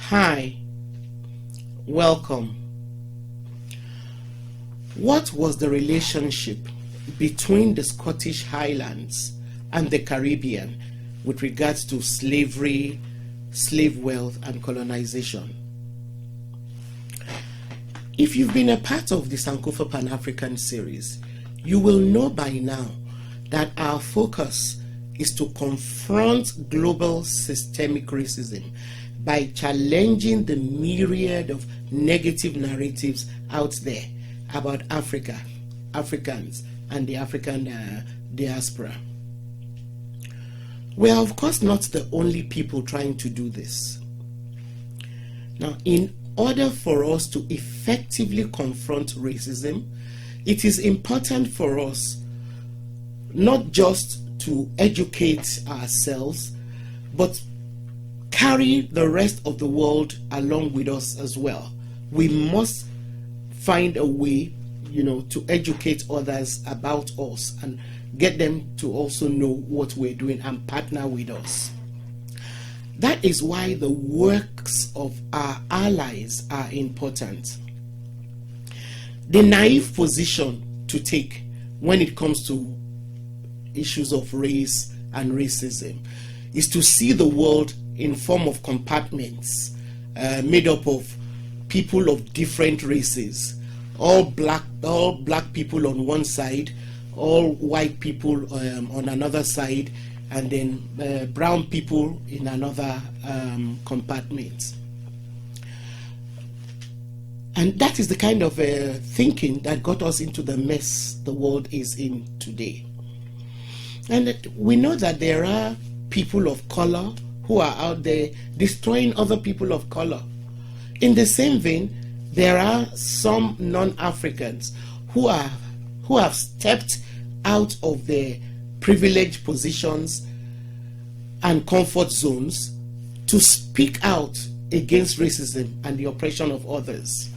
Hi, welcome. What was the relationship between the Scottish Highlands and the Caribbean with regards to slavery, slave wealth, and colonization? If you've been a part of the Sankofa Pan-African series, you will know by now that our focus is to confront global systemic racism by challenging the myriad of negative narratives out there about Africa, Africans, and the African diaspora. We are, of course, not the only people trying to do this. Now, in order for us to effectively confront racism, it is important for us not just to educate ourselves, but carry the rest of the world along with us as well. We must find a way, to educate others about us and get them to also know what we're doing and partner with us. That is why the works of our allies are important. The naive position to take when it comes to issues of race and racism is to see the world in form of compartments made up of people of different races, all black people on one side, all white people on another side, and then brown people in another compartment. And that is the kind of thinking that got us into the mess the world is in today. And we know that there are people of color who are out there destroying other people of color. In the same vein, there are some non-Africans who have stepped out of their privileged positions and comfort zones to speak out against racism and the oppression of others.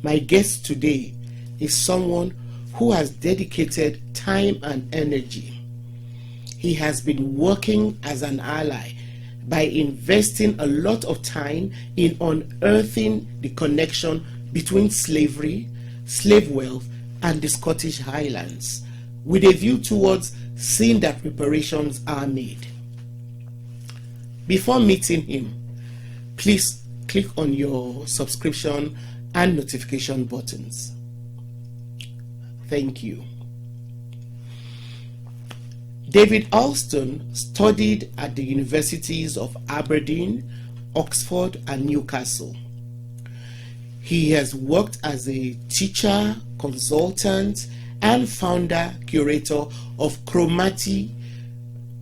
My guest today is someone who has dedicated time and energy. He has been working as an ally by investing a lot of time in unearthing the connection between slavery, slave wealth, and the Scottish Highlands, with a view towards seeing that reparations are made. Before meeting him, please click on your subscription and notification buttons. Thank you. David Alston studied at the universities of Aberdeen, Oxford, and Newcastle. He has worked as a teacher, consultant, and founder curator of Cromarty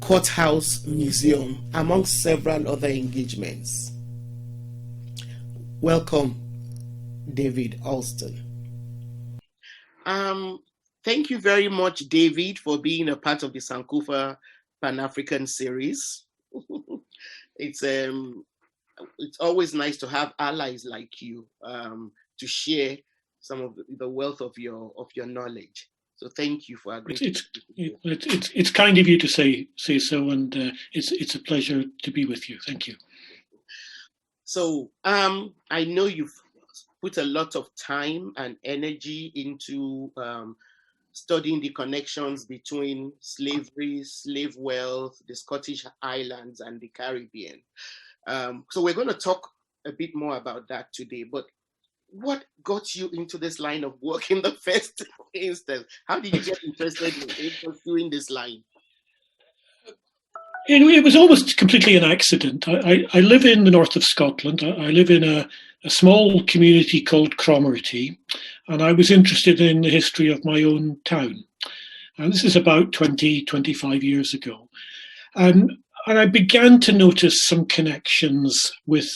Courthouse Museum, amongst several other engagements. Welcome, David Alston. Thank you very much, David, for being a part of the Sankofa Pan-African series. It's always nice to have allies like you to share some of the wealth of your knowledge. So thank you for agreeing. It's kind of you to say so, and it's a pleasure to be with you. Thank you. So I know you've put a lot of time and energy into studying the connections between slavery, slave wealth, the Scottish Highlands, and the Caribbean. So we're going to talk a bit more about that today. But what got you into this line of work in the first instance? How did you get interested in pursuing this line? It was almost completely an accident. I live in the north of Scotland. I live in a small community called Cromarty, and I was interested in the history of my own town. And this is about 25 years ago. And I began to notice some connections with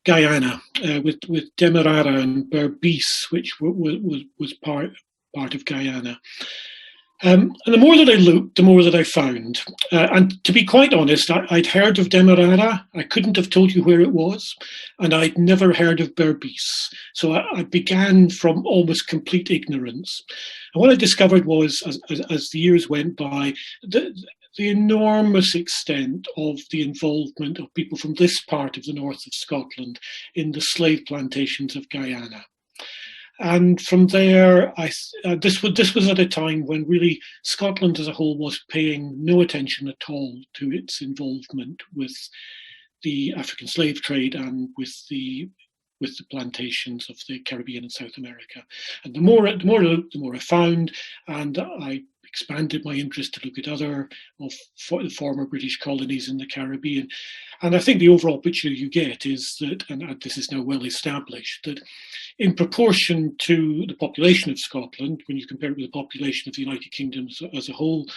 Guyana, with Demerara and Berbice, which was part of Guyana. And the more that I looked, the more that I found. And to be quite honest, I'd heard of Demerara. I couldn't have told you where it was. And I'd never heard of Berbice. So I began from almost complete ignorance. And what I discovered was, as the years went by, the enormous extent of the involvement of people from this part of the north of Scotland in the slave plantations of Guyana. And from there, this was at a time when really Scotland as a whole was paying no attention at all to its involvement with the African slave trade and with the plantations of the Caribbean and South America. And the more I found, and I expanded my interest to look at other of the former British colonies in the Caribbean. And I think the overall picture you get is that, and this is now well established, that in proportion to the population of Scotland, when you compare it with the population of the United Kingdom as a whole,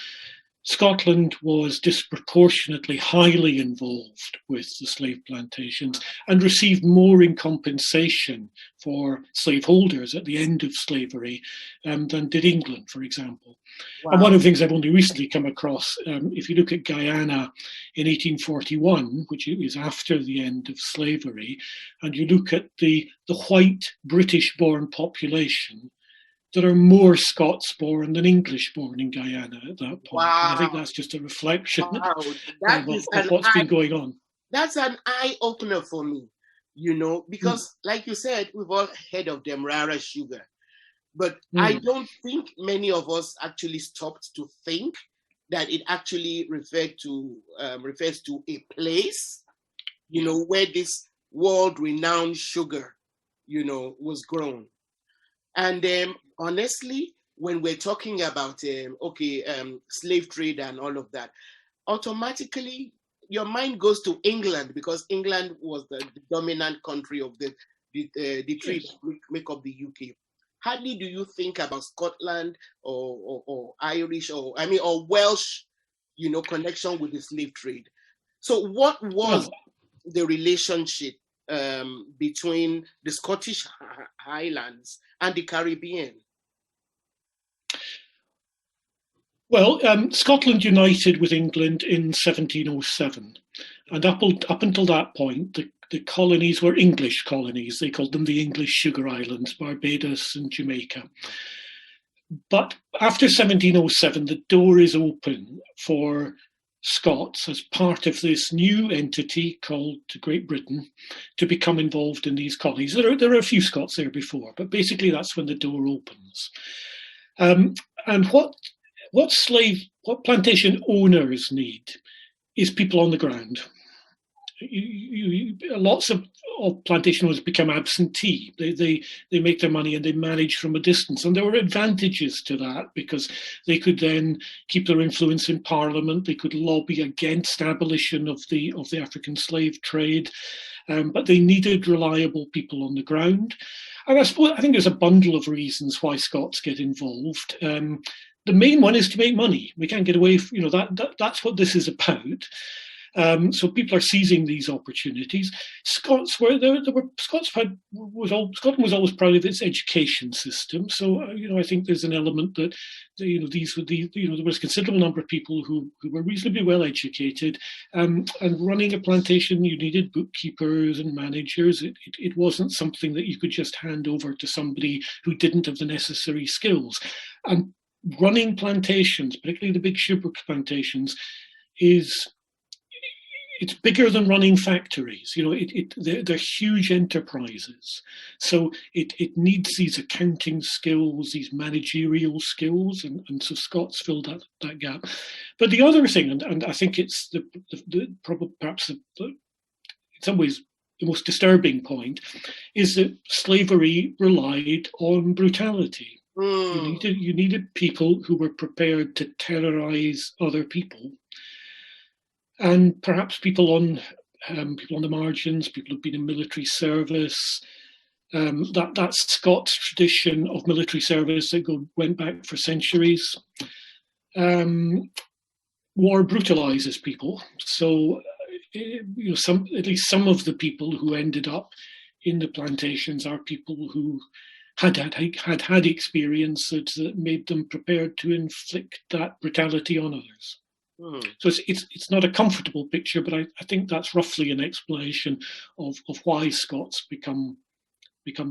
Scotland was disproportionately highly involved with the slave plantations and received more in compensation for slaveholders at the end of slavery than did England, for example. Wow. And one of the things I've only recently come across, if you look at Guyana in 1841, which is after the end of slavery, and you look at the white British-born population, there are more Scots born than English born in Guyana at that point. Wow. And I think that's just a reflection of what's been going on. That's an eye-opener for me, because like you said, we've all heard of Demerara sugar. But I don't think many of us actually stopped to think that it actually refers to a place, where this world-renowned sugar, was grown. And honestly, when we're talking about slave trade and all of that, automatically your mind goes to England, because England was the dominant country of the trade that make up the UK. Hardly do you think about Scotland or Irish or Welsh, connection with the slave trade. So what was the relationship between the Scottish Highlands and the Caribbean? Well, Scotland united with England in 1707, and up until that point, the colonies were English colonies. They called them the English Sugar Islands, Barbados and Jamaica. But after 1707, the door is open for Scots, as part of this new entity called Great Britain, to become involved in these colonies. There are a few Scots there before, but basically that's when the door opens. And what plantation owners need is people on the ground. Lots of plantation owners become absentee. They make their money and they manage from a distance. And there were advantages to that, because they could then keep their influence in Parliament. They could lobby against abolition of the African slave trade. But they needed reliable people on the ground. And I think there's a bundle of reasons why Scots get involved. The main one is to make money. We can't get away from, that's what this is about. So people are seizing these opportunities. Scotland was always proud of its education system. So I think there's an element that there was a considerable number of people who were reasonably well educated, and running a plantation, you needed bookkeepers and managers. It wasn't something that you could just hand over to somebody who didn't have the necessary skills. And running plantations, particularly the big sugar plantations, it's bigger than running factories. They're huge enterprises. So it needs these accounting skills, these managerial skills, and so Scots filled that gap. But the other thing, and I think it's perhaps in some ways the most disturbing point, is that slavery relied on brutality. You needed people who were prepared to terrorize other people. And perhaps people on the margins, people who've been in military service, that Scots tradition of military service that went back for centuries. War brutalizes people. So, at least some of the people who ended up in the plantations are people who had experiences that made them prepared to inflict that brutality on others. So it's not a comfortable picture, but I think that's roughly an explanation of why Scots become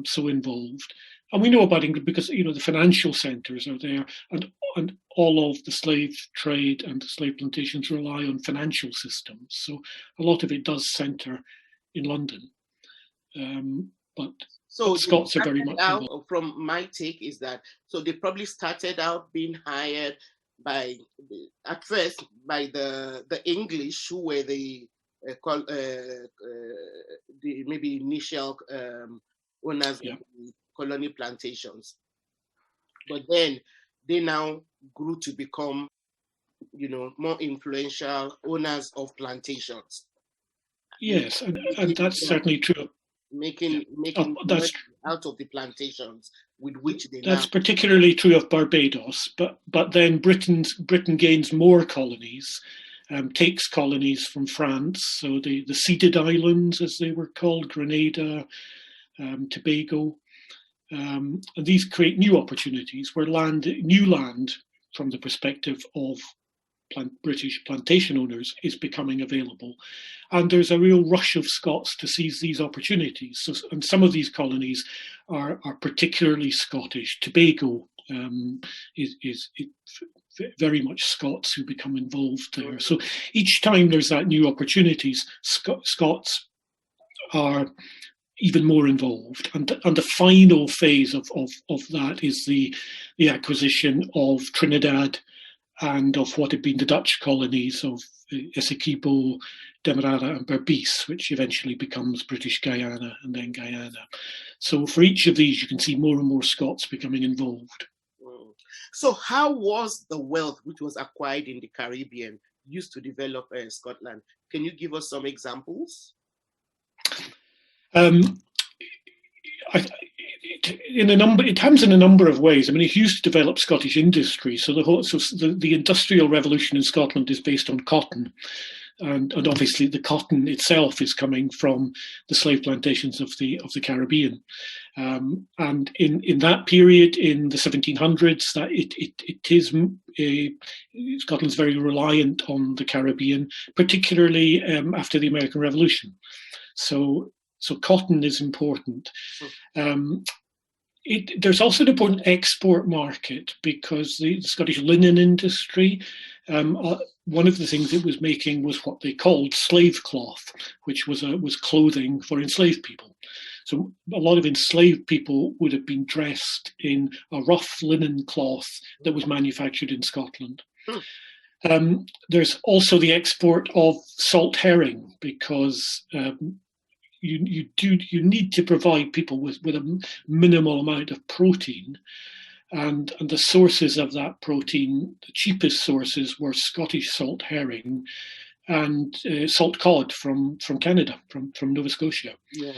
so involved. And we know about England because, you know, the financial centres are there, and all of the slave trade and the slave plantations rely on financial systems. So a lot of it does centre in London. But Scots are very much involved. From my take is that, so they probably started out being hired at first by the English, who were the maybe initial owners of the colony plantations, but then they now grew to become, you know, more influential owners of plantations. Yes, and that's certainly true. Making money out of the plantations with which they that's particularly true of Barbados, but then Britain gains more colonies, takes colonies from France, so the ceded islands, as they were called, Grenada, Tobago, and these create new opportunities where new land from the perspective of British plantation owners is becoming available, and there's a real rush of Scots to seize these opportunities. So, and some of these colonies are particularly Scottish. Tobago is very much Scots who become involved there. So each time there's that new opportunities, Scots are even more involved, and the final phase of that is the acquisition of Trinidad and of what had been the Dutch colonies of Essequibo, Demerara and Berbice, which eventually becomes British Guyana and then Guyana. So for each of these, you can see more and more Scots becoming involved. So how was the wealth which was acquired in the Caribbean used to develop Scotland? Can you give us some examples? It happens in a number of ways. I mean, it used to develop Scottish industry. So the industrial revolution in Scotland is based on cotton, and obviously the cotton itself is coming from the slave plantations of the Caribbean. And in that period, in the 1700s, Scotland's very reliant on the Caribbean, particularly after the American Revolution. So cotton is important. There's also an important export market because the Scottish linen industry, one of the things it was making was what they called slave cloth, which was clothing for enslaved people. So a lot of enslaved people would have been dressed in a rough linen cloth that was manufactured in Scotland. There's also the export of salt herring because you need to provide people with a minimal amount of protein, and the sources of that protein, the cheapest sources were Scottish salt herring and salt cod from Canada, from Nova Scotia. Yeah.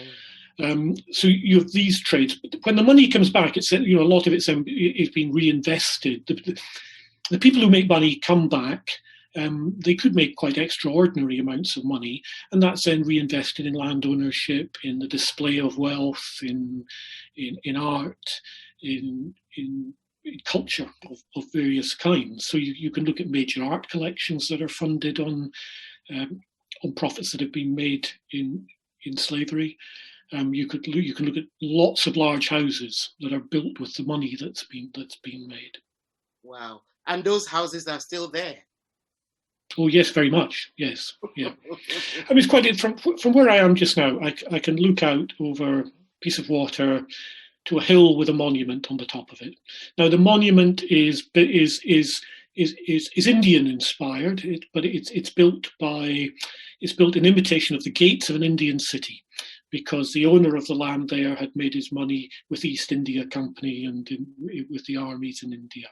So you have these trades, but when the money comes back, it's, you know, a lot of it's been reinvested. The people who make money come back. They could make quite extraordinary amounts of money, and that's then reinvested in land ownership, in the display of wealth, in art, in culture of various kinds. So you can look at major art collections that are funded on profits that have been made in slavery. You can look at lots of large houses that are built with the money that's been made. Wow! And those houses are still there. Oh yes, very much. Yes, yeah. I mean, it's quite from where I am just now. I can look out over a piece of water to a hill with a monument on the top of it. Now the monument is Indian inspired, but it's built in imitation of the gates of an Indian city, because the owner of the land there had made his money with the East India Company and with the armies in India.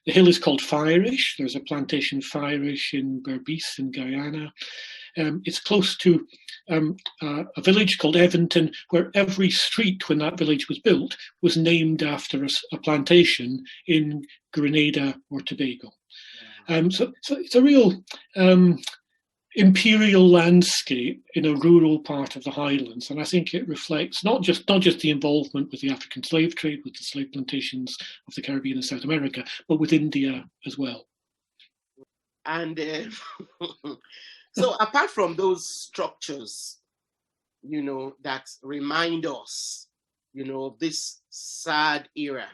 The hill is called Firish. There's a plantation Firish in Berbice in Guyana. It's close to a village called Eventon, where every street when that village was built was named after a plantation in Grenada or Tobago. So it's a real imperial landscape in a rural part of the Highlands, and I think it reflects not just the involvement with the African slave trade, with the slave plantations of the Caribbean and South America, but with India as well. And so, apart from those structures, you know, that remind us, you know, of this sad era,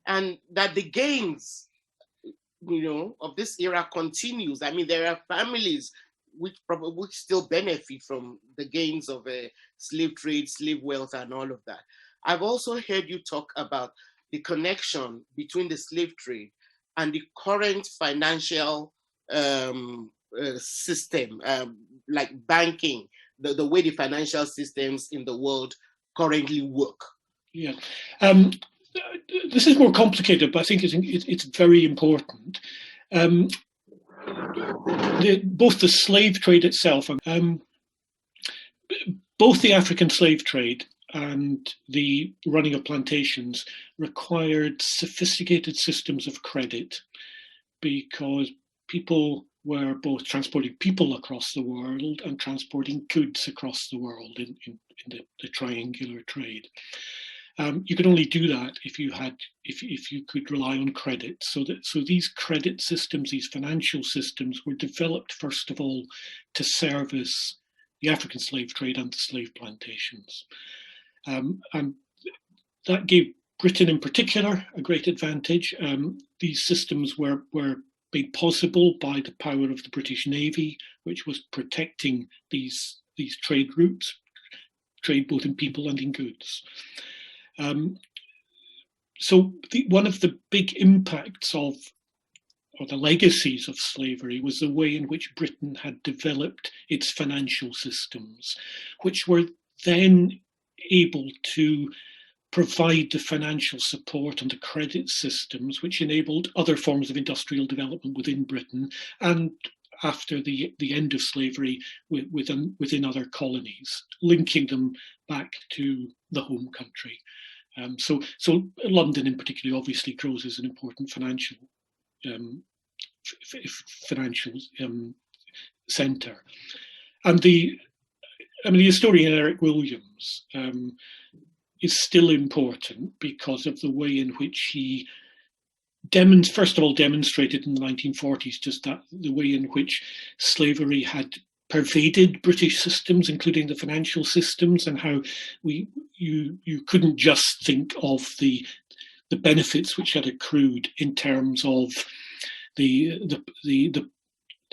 and that the gains, of this era continues. I mean, there are families which still benefit from the gains of slave trade, slave wealth, and all of that. I've also heard you talk about the connection between the slave trade and the current financial system, like banking, the way the financial systems in the world currently work. Yeah. This is more complicated, but I think it's very important. Both the slave trade itself, both the African slave trade and the running of plantations required sophisticated systems of credit, because people were both transporting people across the world and transporting goods across the world in the triangular trade. You could only do that if you could rely on credit. So these credit systems, these financial systems, were developed first of all to service the African slave trade and the slave plantations, and that gave Britain in particular a great advantage. These systems were made possible by the power of the British Navy, which was protecting these trade routes, trade both in people and in goods. So one of the big impacts or the legacies of slavery was the way in which Britain had developed its financial systems, which were then able to provide the financial support and the credit systems which enabled other forms of industrial development within Britain, and after the end of slavery within other colonies, linking them back to the home country. So London in particular obviously grows as an important financial centre. And the historian Eric Williams is still important because of the way in which he first of all demonstrated in the 1940s just that the way in which slavery had pervaded British systems, including the financial systems, and how you couldn't just think of the benefits which had accrued in terms of the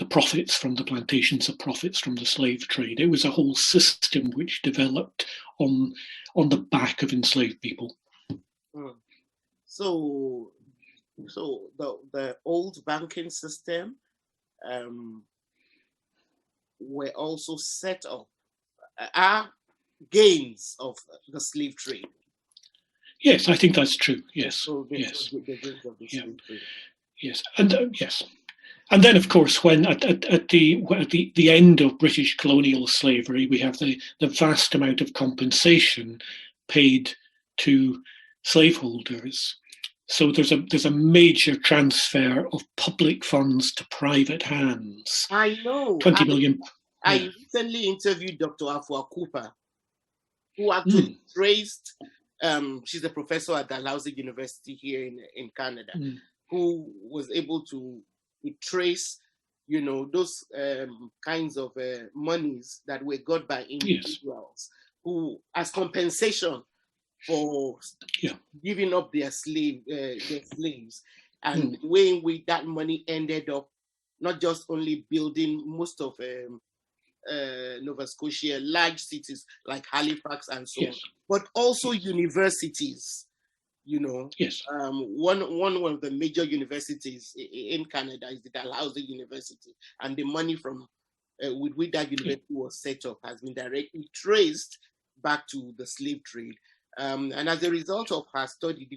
profits from the plantations, the profits from the slave trade. It was a whole system which developed on the back of enslaved people. So the old banking system were also set up are gains of the slave trade. Yes, I think that's true. Yes, so yes, the gains of the slave trade. Yes, and yes. And then, of course, when at the end of British colonial slavery, we have the vast amount of compensation paid to slaveholders. So there's a major transfer of public funds to private hands. I know. 20 million. I recently interviewed Dr. Afua Cooper, who actually traced. She's a professor at Dalhousie University here in Canada, who was able to trace, those kinds of monies that were got by individuals who, as compensation for giving up their slaves, and the way in which that money ended up not just only building most of Nova Scotia, large cities like Halifax and so on, but also universities. One of the major universities in Canada is the Dalhousie University, and the money from with which that university was set up has been directly traced back to the slave trade. And as a result of her study,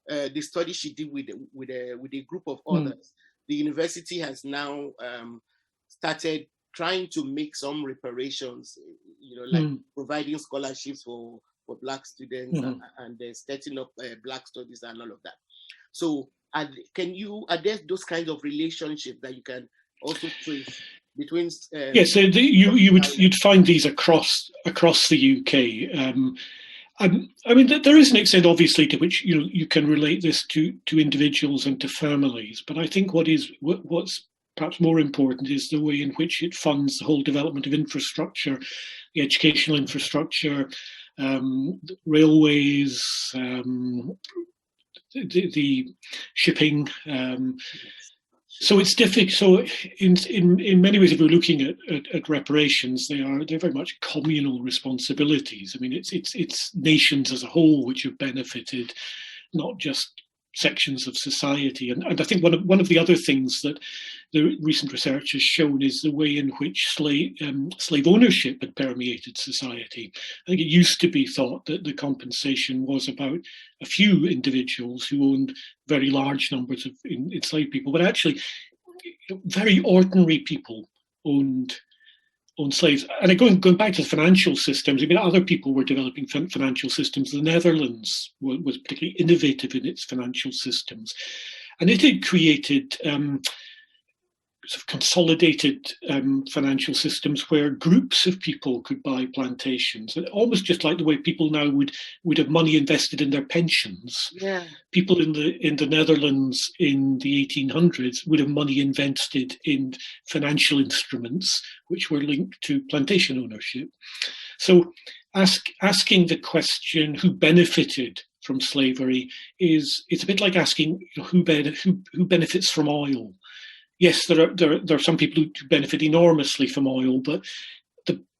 the study she did with a group of others, the university has now started trying to make some reparations, like providing scholarships for Black students and setting up Black studies and all of that. So are there those kinds of relationships that you can also trace between? Yes, so you'd find these across the UK. There is an extent, obviously, to which you can relate this to individuals and to families. But I think what's perhaps more important is the way in which it funds the whole development of infrastructure, the educational infrastructure, railways, the shipping. So it's difficult. So in many ways, if we're looking at reparations, they're very much communal responsibilities. I mean, it's nations as a whole which have benefited, not just sections of society. And I think one of the other things that the recent research has shown is the way in which slave ownership had permeated society. I think it used to be thought that the compensation was about a few individuals who owned very large numbers of enslaved people, but actually very ordinary people owned slaves. And going back to the financial systems, I mean, other people were developing financial systems. The Netherlands was particularly innovative in its financial systems. And it had created sort of consolidated financial systems where groups of people could buy plantations, almost just like the way people now would have money invested in their pensions. Yeah. People in the Netherlands in the 1800s would have money invested in financial instruments which were linked to plantation ownership. So asking the question who benefited from slavery it's a bit like asking who benefits from oil. Yes, there are some people who benefit enormously from oil, but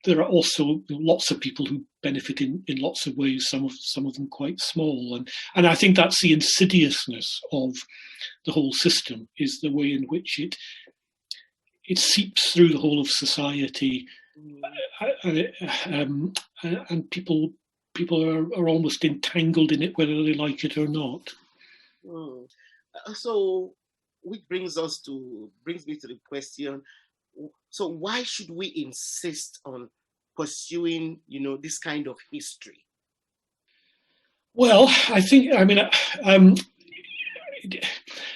there are also lots of people who benefit in lots of ways. Some of them quite small, and I think that's the insidiousness of the whole system, is the way in which it seeps through the whole of society, and people are almost entangled in it, whether they like it or not. So, which brings me to the question, so why should we insist on pursuing, this kind of history? Well, I think,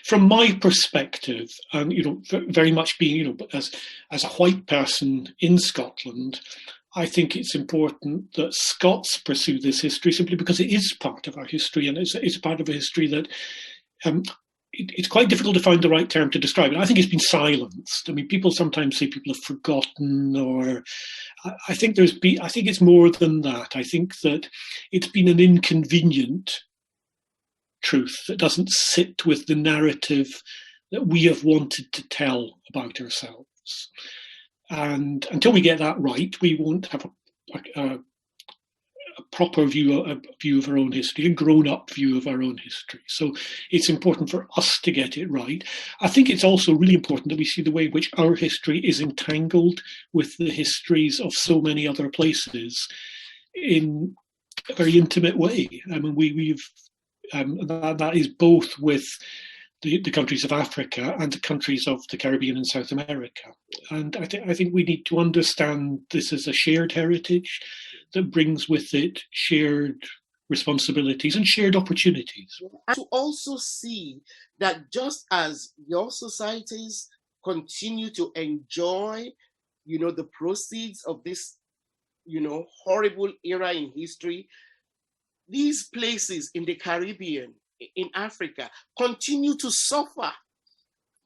from my perspective, very much being, as a white person in Scotland, I think it's important that Scots pursue this history simply because it is part of our history, and it's part of a history that it's quite difficult to find the right term to describe it. I think it's been silenced. I mean, people sometimes say people have forgotten, or I think it's more than that. I think that it's been an inconvenient truth that doesn't sit with the narrative that we have wanted to tell about ourselves. And until we get that right, we won't have a proper view of our own history, a grown-up view of our own history. So it's important for us to get it right. I think it's also really important that we see the way in which our history is entangled with the histories of so many other places in a very intimate way. I mean, that is both with the countries of Africa and the countries of the Caribbean and South America. And I think we need to understand this as a shared heritage that brings with it shared responsibilities and shared opportunities. And to also see that just as your societies continue to enjoy, the proceeds of this, horrible era in history, these places in the Caribbean, in Africa, continue to suffer.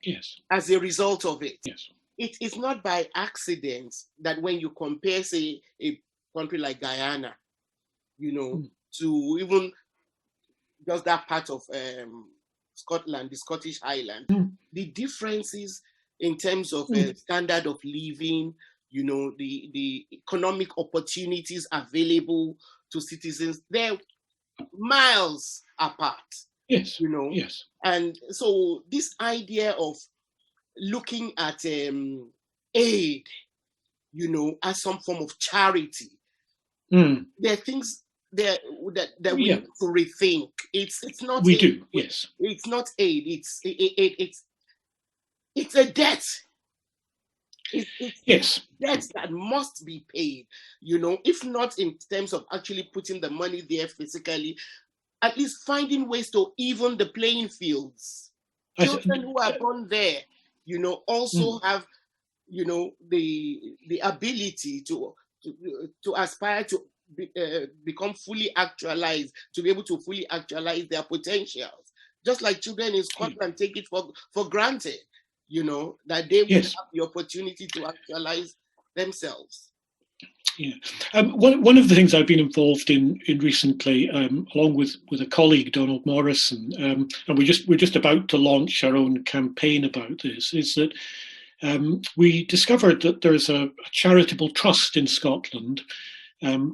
Yes. As a result of it. Yes. It is not by accident that when you compare, say, a country like Guyana, to even just that part of Scotland, the Scottish Highlands, the differences in terms of standard of living, the economic opportunities available to citizens, they're miles apart. Yes. Yes. And so this idea of looking at aid, as some form of charity, there are things there that we need to rethink. It's not. We do. Yes. It's not aid. It's a debt. It's debts that must be paid. If not in terms of actually putting the money there physically, at least finding ways to even the playing fields. Children who are born there, also have, the ability to aspire to become fully actualized, to be able to fully actualize their potentials. Just like children in Scotland take it for granted, that they will have the opportunity to actualize themselves. Yeah. One of the things I've been involved in recently, along with a colleague, Donald Morrison, and we're just about to launch our own campaign about this, is that we discovered that there's a charitable trust in Scotland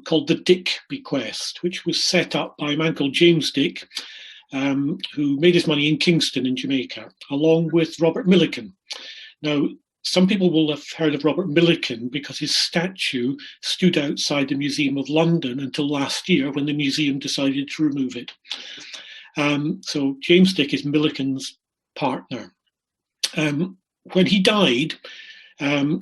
called the Dick Bequest, which was set up by a man called James Dick, who made his money in Kingston in Jamaica, along with Robert Milliken. Now, some people will have heard of Robert Milliken because his statue stood outside the Museum of London until last year, when the museum decided to remove it. So James Dick is Milliken's partner. When he died,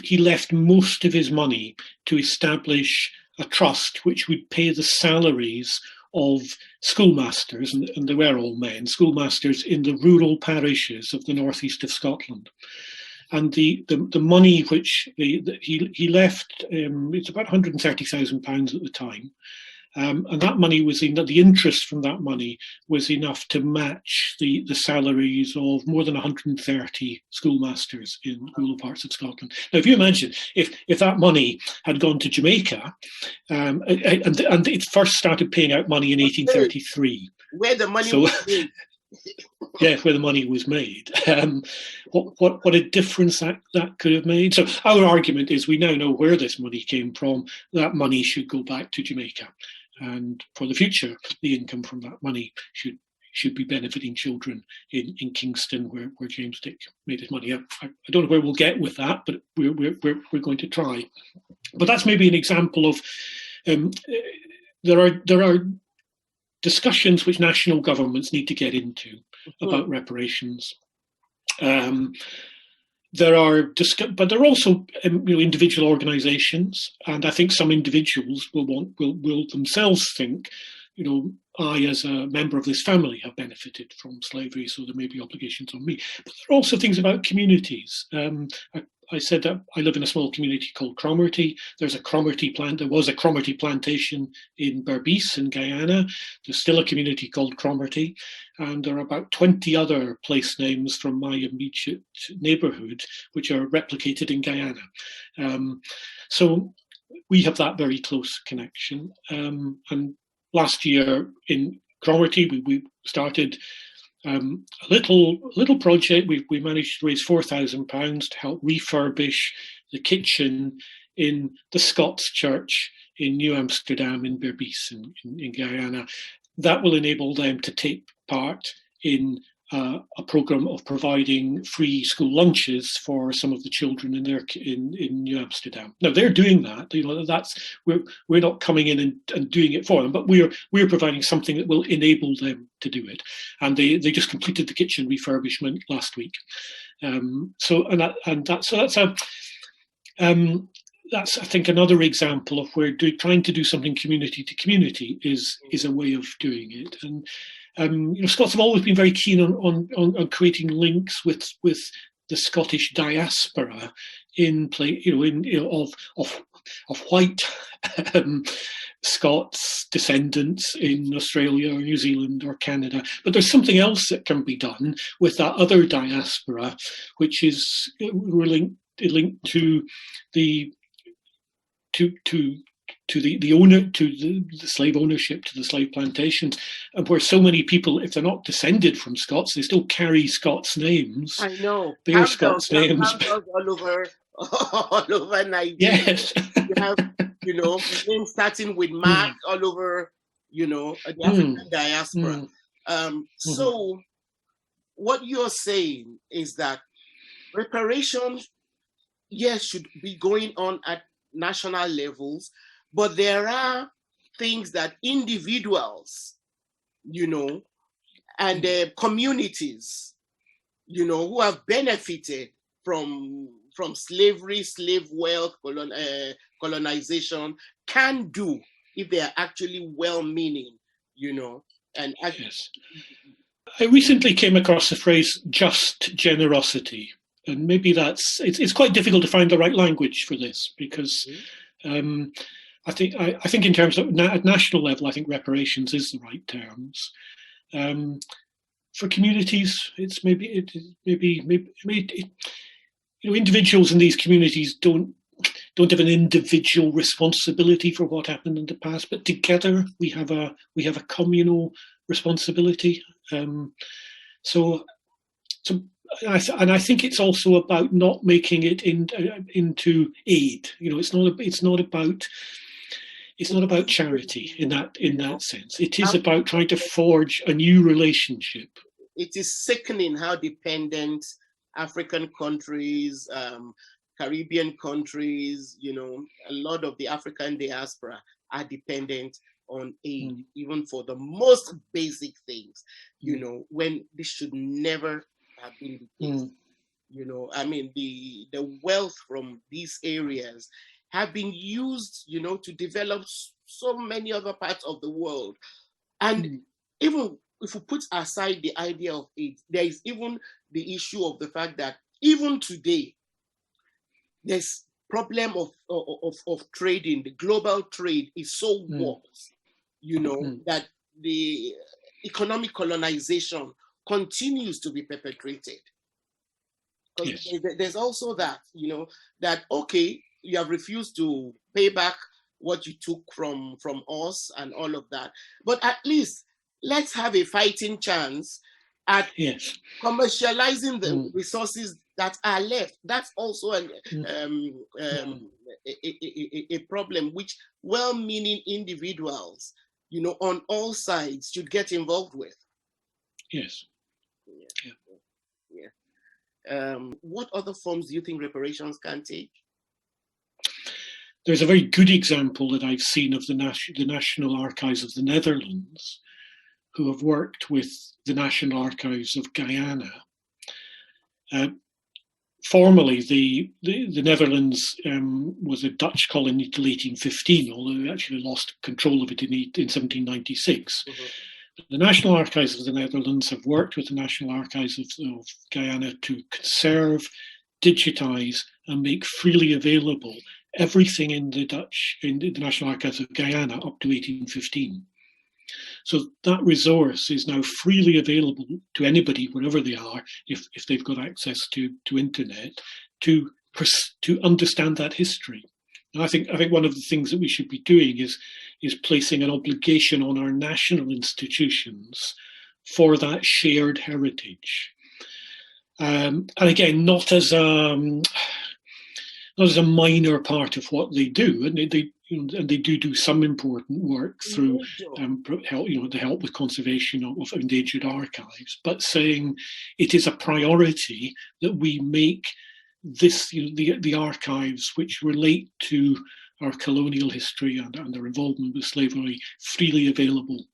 he left most of his money to establish a trust which would pay the salaries of schoolmasters, and they were all men, schoolmasters in the rural parishes of the northeast of Scotland. And the money which he left, it's about £130,000 at the time, and that money was the interest from that money was enough to match the salaries of more than 130 schoolmasters in rural parts of Scotland. Now, if you imagine if that money had gone to Jamaica, and it first started paying out money in 1833, where the money was made. Yeah, where the money was made. What a difference that could have made. So our argument is we now know where this money came from. That money should go back to Jamaica. And for the future, the income from that money should be benefiting children in Kingston, where James Dick made his money. I don't know where we'll get with that, but we're going to try. But that's maybe an example of there are discussions which national governments need to get into about reparations. There are also individual organisations, and I think some individuals will themselves think, I as a member of this family have benefited from slavery, so there may be obligations on me. But there are also things about communities. I said that I live in a small community called Cromarty. There was a Cromarty plantation in Berbice in Guyana. There's still a community called Cromarty, and there are about 20 other place names from my immediate neighbourhood which are replicated in Guyana. So we have that very close connection. And last year in Cromarty, we started a little project. We managed to raise £4,000 to help refurbish the kitchen in the Scots church in New Amsterdam in Berbice in Guyana. That will enable them to take part in a program of providing free school lunches for some of the children in New Amsterdam. Now they're doing that. We're not coming in and doing it for them, but we're providing something that will enable them to do it. And they just completed the kitchen refurbishment last week. That's I think another example of where trying to do something community to community is a way of doing it. And Scots have always been very keen on creating links with the Scottish diaspora of white Scots descendants in Australia or New Zealand or Canada. But there's something else that can be done with that other diaspora, which is linked to the slave ownership, to the slave plantations, and where so many people, if they're not descended from Scots, they still carry Scots names. I know. Bear Scots names. All over Nigeria. Yes. You have, names starting with Mark all over, the African diaspora. So what you're saying is that reparations, yes, should be going on at national levels, but there are things that individuals, and communities, who have benefited from slavery, slave wealth, colonization, can do if they are actually well-meaning, and yes. I recently came across the phrase "just generosity." And maybe it's quite difficult to find the right language for this, because I think in terms of at national level, I think reparations is the right terms. For communities, it's maybe individuals in these communities don't have an individual responsibility for what happened in the past, but together we have a communal responsibility. So I think it's also about not making it into aid. It's not about charity in that sense. It is about trying to forge a new relationship. It is sickening how dependent African countries, Caribbean countries, a lot of the African diaspora are dependent on aid, even for the most basic things, when this should never have been the case. The wealth from these areas have been used, to develop so many other parts of the world. And even if we put aside the idea of aid, there is even the issue of the fact that even today, there's problem of trading. The global trade is so warped, that the economic colonization continues to be perpetrated. Because there's also that, that, okay, you have refused to pay back what you took from us and all of that. But at least let's have a fighting chance at commercializing the resources that are left. That's also a problem which well-meaning individuals, on all sides should get involved with. Yes. What other forms do you think reparations can take? There's a very good example that I've seen of the National Archives of the Netherlands, who have worked with the National Archives of Guyana. Formerly, the Netherlands was a Dutch colony until 1815, although they actually lost control of it in 1796. The National Archives of the Netherlands have worked with the National Archives of Guyana to conserve, digitize, and make freely available everything in the National Archives of Guyana up to 1815. So that resource is now freely available to anybody, wherever they are, if they've got access to internet, to understand that history. And I think one of the things that we should be doing is placing an obligation on our national institutions for that shared heritage. And again, not as a minor part of what they do, and they do some important work through the help with conservation of endangered archives, but saying it is a priority that we make this, the archives which relate to our colonial history and our involvement with slavery freely available.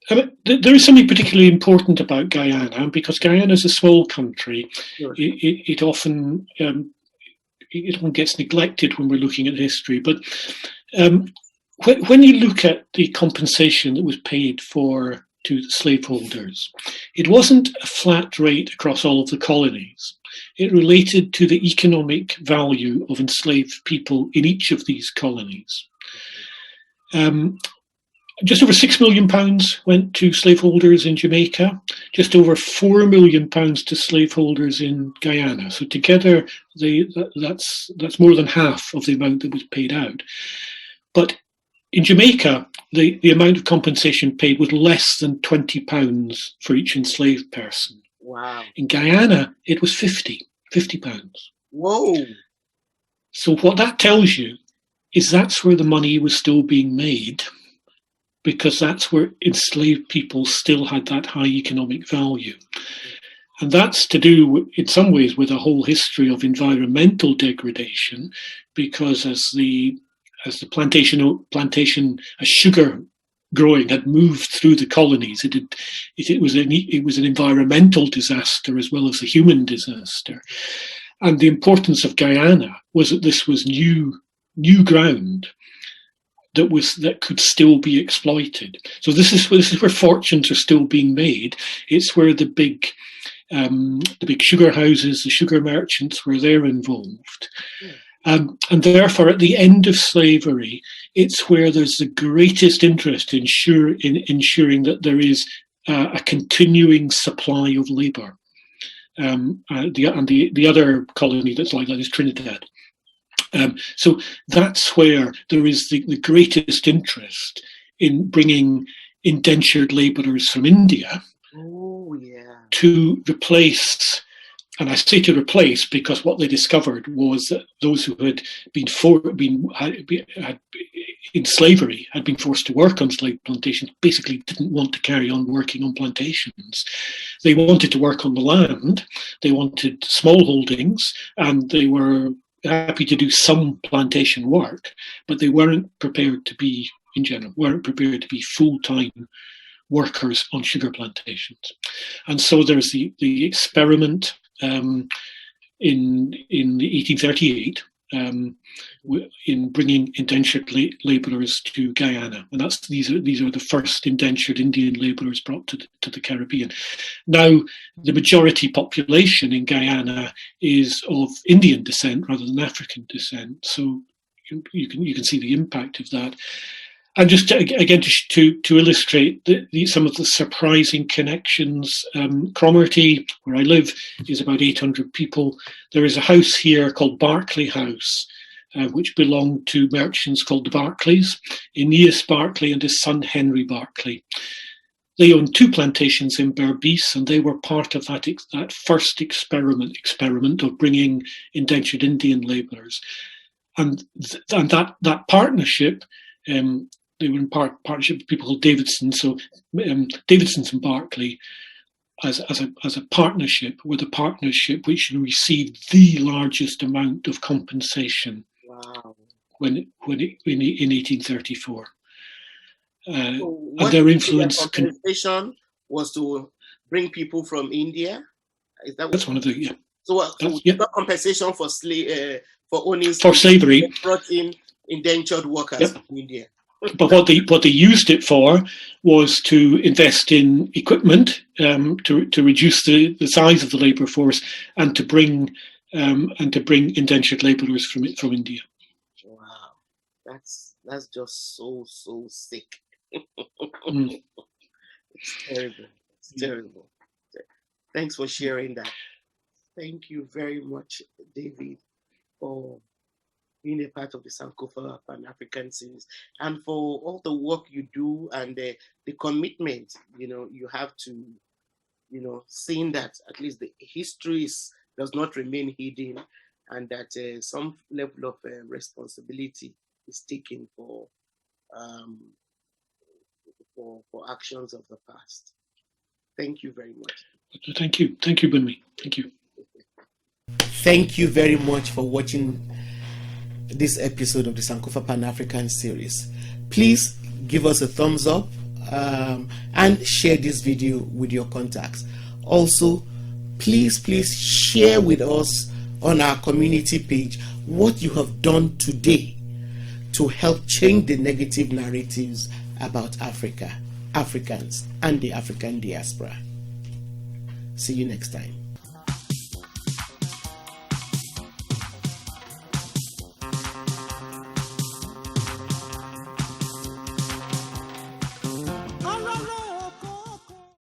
There is something particularly important about Guyana, because Guyana is a small country. Sure. It often gets neglected when we're looking at history. But when you look at the compensation that was paid to the slaveholders, it wasn't a flat rate across all of the colonies. It related to the economic value of enslaved people in each of these colonies. Just over £6 million went to slaveholders in Jamaica, just over £4 million to slaveholders in Guyana. So together, that's more than half of the amount that was paid out. But in Jamaica, the amount of compensation paid was less than £20 for each enslaved person. Wow. In Guyana, it was £50. Whoa. So what that tells you is that's where the money was still being made, because that's where enslaved people still had that high economic value. And that's to do, in some ways, with a whole history of environmental degradation, because as the plantation as sugar growing had moved through the colonies, it was an environmental disaster as well as a human disaster. And the importance of Guyana was that this was new ground that could still be exploited. So this is where fortunes are still being made. It's where the big sugar houses, the sugar merchants, where they're involved. And therefore, at the end of slavery, it's where there's the greatest interest in ensuring that there is a continuing supply of labour. The other colony that's like that is Trinidad. So that's where there is the greatest interest in bringing indentured labourers from India to replace, and I say to replace because what they discovered was that those who had had in slavery, had been forced to work on slave plantations, basically didn't want to carry on working on plantations. They wanted to work on the land, they wanted small holdings, and they were happy to do some plantation work, but they weren't prepared to be, in general, full-time workers on sugar plantations. And so there's the experiment in 1838 in bringing indentured labourers to Guyana, and these are the first indentured Indian labourers brought to the Caribbean. Now, the majority population in Guyana is of Indian descent rather than African descent, so you can see the impact of that. And just to illustrate some of the surprising connections, Cromarty, where I live, is about 800 people. There is a house here called Berkeley House, which belonged to merchants called the Barclays, Aeneas Barclay and his son Henry Barclay. They owned 2 plantations in Berbice, and they were part of that first experiment of bringing indentured Indian labourers. And that partnership, they were in partnership with people called Davidson. So Davidson's and Barclay, as a partnership, were the partnership which received the largest amount of compensation. Wow. In 1834. So and their influence compensation was to bring people from India. Is that that's one of the yeah. So got compensation for owning for slavery. They brought in indentured workers from India. But what they used it for was to invest in equipment, to reduce the size of the labour force, and to bring indentured labourers from India. Wow, that's just so sick. It's terrible. It's terrible. Thanks for sharing that. Thank you very much, David, for being a part of the Sankofa Pan-African series, and for all the work you do and the commitment, you have to, seeing that at least the history does not remain hidden, and that some level of responsibility is taken for actions of the past. Thank you very much. Thank you, Bunmi. Thank you. Thank you very much for watching this episode of the Sankofa Pan-African series. Please give us a thumbs up and share this video with your contacts. Also, please share with us on our community page what you have done today to help change the negative narratives about Africa, Africans, and the African diaspora. See you next time.